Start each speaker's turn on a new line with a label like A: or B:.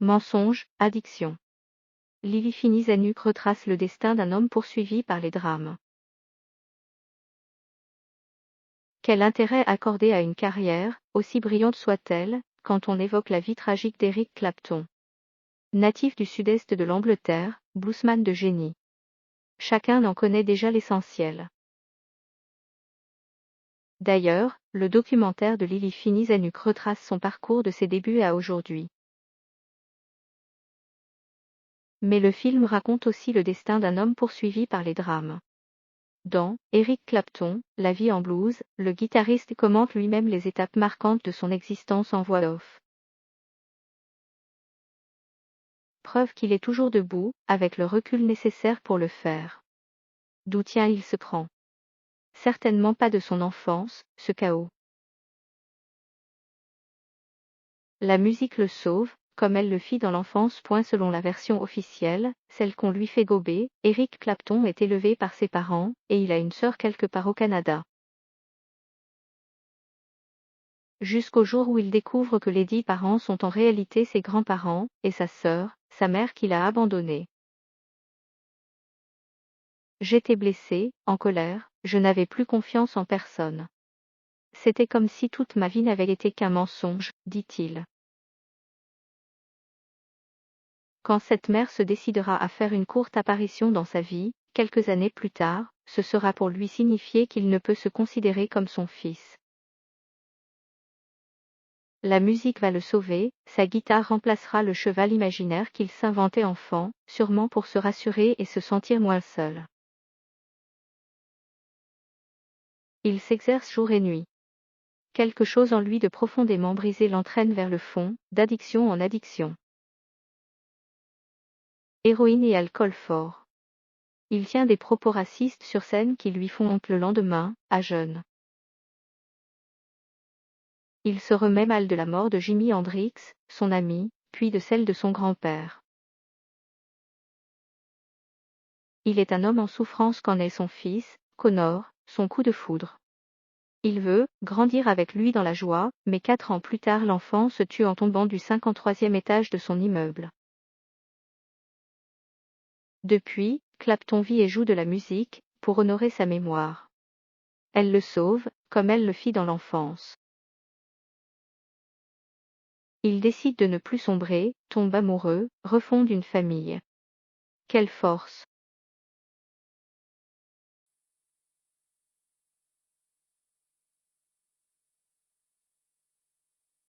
A: Mensonge, addiction. Lili Fini-Zanuck retrace le destin d'un homme poursuivi par les drames. Quel intérêt accorder à une carrière, aussi brillante soit-elle, quand on évoque la vie tragique d'Eric Clapton? Natif du sud-est de l'Angleterre, bluesman de génie. Chacun en connaît déjà l'essentiel. D'ailleurs, le documentaire de Lili Fini-Zanuck retrace son parcours de ses débuts à aujourd'hui. Mais le film raconte aussi le destin d'un homme poursuivi par les drames. Dans Eric Clapton, La vie en blues, le guitariste commente lui-même les étapes marquantes de son existence en voix off. Preuve qu'il est toujours debout, avec le recul nécessaire pour le faire. D'où il se prend? Certainement pas de son enfance, ce chaos. La musique le sauve, comme elle le fit dans l'enfance. Selon la version officielle, celle qu'on lui fait gober, Eric Clapton est élevé par ses parents, et il a une sœur quelque part au Canada. Jusqu'au jour où il découvre que les 10 parents sont en réalité ses grands-parents, et sa sœur, sa mère qu'il a abandonnée. J'étais blessé, en colère, je n'avais plus confiance en personne. C'était comme si toute ma vie n'avait été qu'un mensonge, dit-il. Quand cette mère se décidera à faire une courte apparition dans sa vie, quelques années plus tard, ce sera pour lui signifier qu'il ne peut se considérer comme son fils. La musique va le sauver, sa guitare remplacera le cheval imaginaire qu'il s'inventait enfant, sûrement pour se rassurer et se sentir moins seul. Il s'exerce jour et nuit. Quelque chose en lui de profondément brisé l'entraîne vers le fond, d'addiction en addiction. Héroïne et alcool fort. Il tient des propos racistes sur scène qui lui font honte le lendemain, à jeun. Il se remet mal de la mort de Jimi Hendrix, son ami, puis de celle de son grand-père. Il est un homme en souffrance qu'en est son fils, Connor, son coup de foudre. Il veut grandir avec lui dans la joie, mais 4 ans plus tard l'enfant se tue en tombant du 53e étage de son immeuble. Depuis, Clapton vit et joue de la musique, pour honorer sa mémoire. Elle le sauve, comme elle le fit dans l'enfance. Il décide de ne plus sombrer, tombe amoureux, refonde une famille. Quelle force!